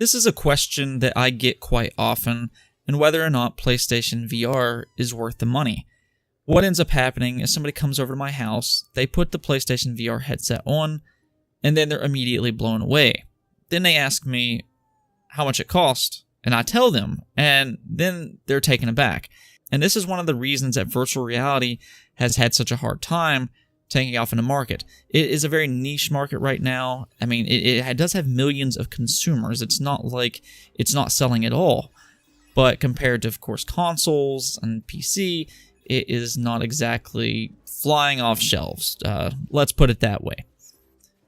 This is a question that I get quite often, and whether or not PlayStation VR is worth the money. What ends up happening is somebody comes over to my house, they put the PlayStation VR headset on, and then they're immediately blown away. Then they ask me how much it cost, and I tell them, and then they're taken aback. And this is one of the reasons that virtual reality has had such a hard time taking off in the market. It is a very niche market right now. I mean, it does have millions of consumers. It's not like it's not selling at all. But compared to, of course, consoles and PC, it is not exactly flying off shelves. Let's put it that way.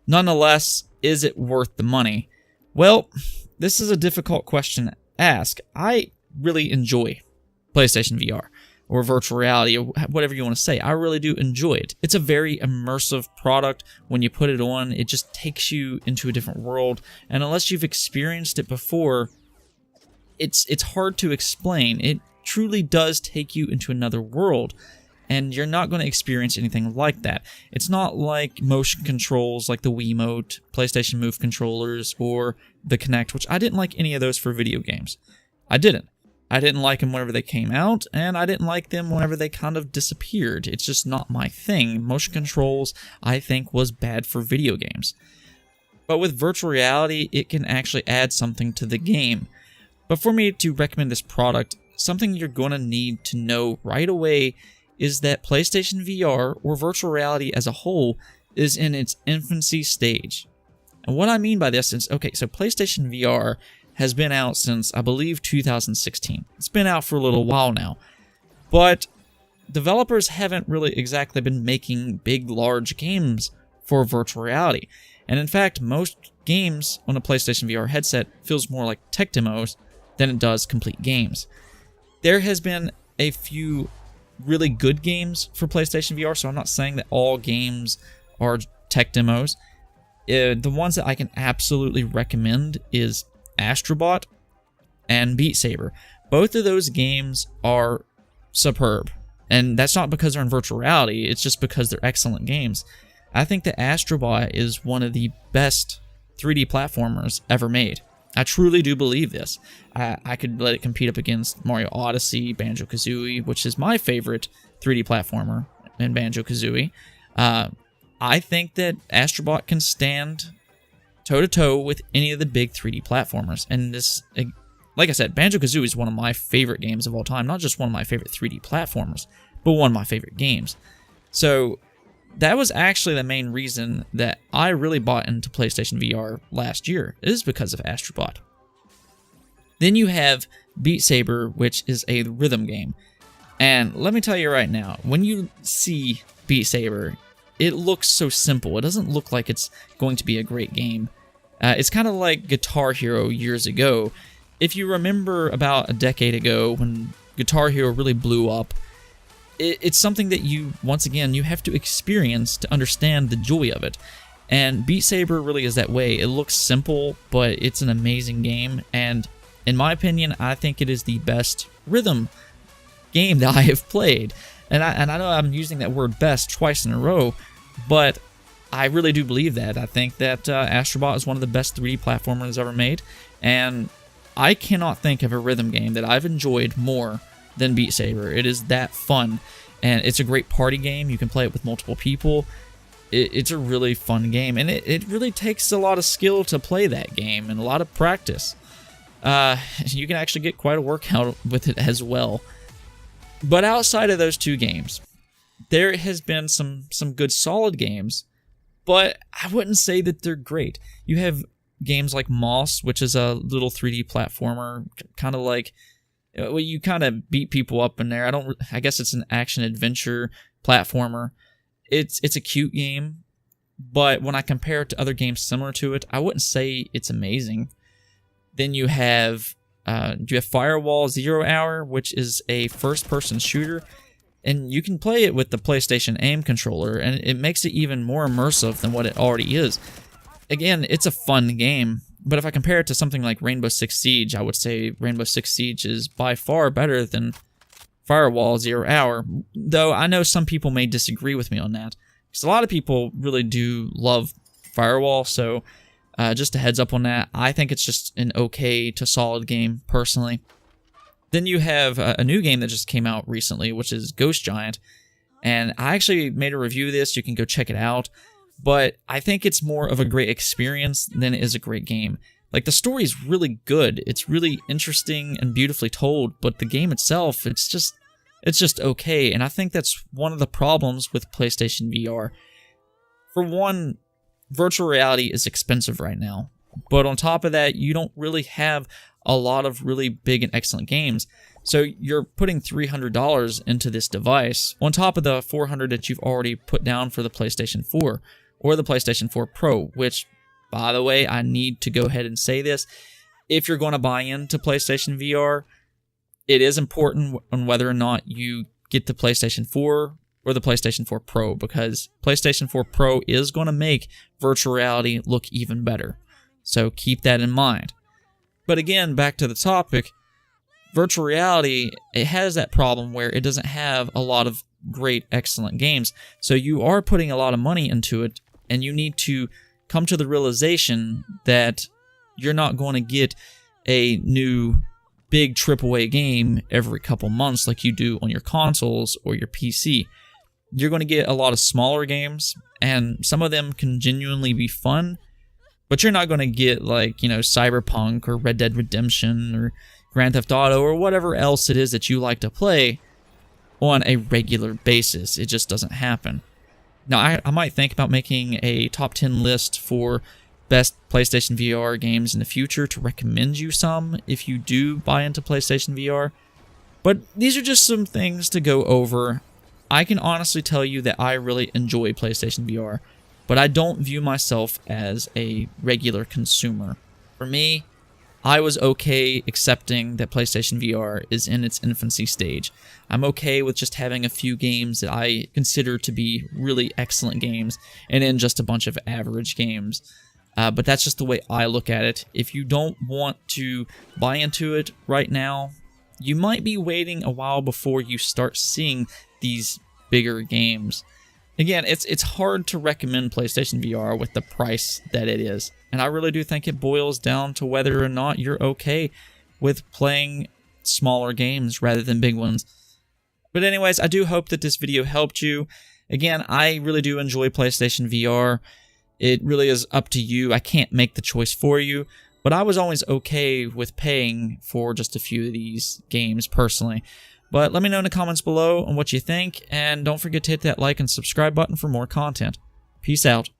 Nonetheless, is it worth the money? Well, this is a difficult question to ask. I really enjoy PlayStation VR, or virtual reality, or whatever you want to say. I really do enjoy it. It's a very immersive product. When you put it on, it just takes you into a different world, and unless you've experienced it before, it's hard to explain. It truly does take you into another world, and you're not going to experience anything like that. It's not like motion controls like the Wiimote, PlayStation Move controllers, or the Kinect, which I didn't like any of those for video games. I didn't like them whenever they came out, and I didn't like them whenever they kind of disappeared. It's just not my thing. Motion controls, I think, was bad for video games. But with virtual reality, it can actually add something to the game. But for me to recommend this product, something you're going to need to know right away is that PlayStation VR, or virtual reality as a whole, is in its infancy stage. And what I mean by this is, okay, so PlayStation VR has been out since, I believe, 2016. It's been out for a little while now. But developers haven't really exactly been making big, large games for virtual reality. And in fact, most games on a PlayStation VR headset feels more like tech demos than it does complete games. There has been a few really good games for PlayStation VR, so I'm not saying that all games are tech demos. The ones that I can absolutely recommend is Astrobot and Beat Saber. Both of those games are superb, and that's not because they're in virtual reality, it's just because they're excellent games. I think that Astrobot is one of the best 3D platformers ever made. I truly do believe this. I could let it compete up against Mario Odyssey, Banjo-Kazooie, which is my favorite 3D platformer in Banjo-Kazooie. I think that Astrobot can stand toe-to-toe with any of the big 3D platformers. And this, like I said, Banjo-Kazooie is one of my favorite games of all time. Not just one of my favorite 3D platformers, but one of my favorite games. So that was actually the main reason that I really bought into PlayStation VR last year, is because of Astrobot. Then you have Beat Saber, which is a rhythm game. And let me tell you right now, when you see Beat Saber, it looks so simple. It doesn't look like it's going to be a great game. It's kind of like Guitar Hero years ago. If you remember about a decade ago when Guitar Hero really blew up, it's something that you, once again, you have to experience to understand the joy of it. And Beat Saber really is that way. It looks simple, but it's an amazing game. And in my opinion, I think it is the best rhythm game that I have played. And I know I'm using that word best twice in a row, but I really do believe that. I think that Astrobot is one of the best 3D platformers ever made. And I cannot think of a rhythm game that I've enjoyed more than Beat Saber. It is that fun, and it's a great party game. You can play it with multiple people. It's a really fun game, and it really takes a lot of skill to play that game and a lot of practice. You can actually get quite a workout with it as well. But outside of those two games, there has been some good solid games, but I wouldn't say that they're great. You have games like Moss, which is a little 3D platformer, kind of like, well, you kind of beat people up in there. I guess it's an action-adventure platformer. It's a cute game, but when I compare it to other games similar to it, I wouldn't say it's amazing. Then you have Firewall 0 Hour, which is a first-person shooter, and you can play it with the PlayStation Aim controller, and it makes it even more immersive than what it already is. Again, it's a fun game, but if I compare it to something like Rainbow Six Siege, I would say Rainbow Six Siege is by far better than Firewall 0 Hour, though I know some people may disagree with me on that, because a lot of people really do love Firewall, so Just a heads up on that. I think it's just an okay to solid game, personally. Then you have a new game that just came out recently, which is Ghost Giant. And I actually made a review of this. You can go check it out. But I think it's more of a great experience than it is a great game. Like, the story is really good. It's really interesting and beautifully told. But the game itself, it's just okay. And I think that's one of the problems with PlayStation VR. For one, virtual reality is expensive right now. But on top of that, you don't really have a lot of really big and excellent games. So you're putting $300 into this device on top of the $400 that you've already put down for the PlayStation 4 or the PlayStation 4 Pro, which, by the way, I need to go ahead and say this. If you're going to buy into PlayStation VR, it is important on whether or not you get the PlayStation 4 or the PlayStation 4 Pro, because PlayStation 4 Pro is going to make virtual reality look even better. So keep that in mind. But again, back to the topic, virtual reality, it has that problem where it doesn't have a lot of great, excellent games. So you are putting a lot of money into it, and you need to come to the realization that you're not going to get a new big AAA game every couple months like you do on your consoles or your PC. You're going to get a lot of smaller games, and some of them can genuinely be fun, but you're not going to get, like, you know, Cyberpunk or Red Dead Redemption or Grand Theft Auto or whatever else it is that you like to play on a regular basis. It just doesn't happen. Now, I might think about making a top 10 list for best PlayStation VR games in the future to recommend you some if you do buy into PlayStation VR. But these are just some things to go over. I can honestly tell you that I really enjoy PlayStation VR, but I don't view myself as a regular consumer. For me, I was okay accepting that PlayStation VR is in its infancy stage. I'm okay with just having a few games that I consider to be really excellent games, and then just a bunch of average games. But that's just the way I look at it. If you don't want to buy into it right now, you might be waiting a while before you start seeing these bigger games. Again, it's hard to recommend PlayStation VR with the price that it is. And I really do think it boils down to whether or not you're okay with playing smaller games rather than big ones. But anyways, I do hope that this video helped you. Again, I really do enjoy PlayStation VR. It really is up to you. I can't make the choice for you. But I was always okay with paying for just a few of these games personally. But let me know in the comments below on what you think, and don't forget to hit that like and subscribe button for more content. Peace out.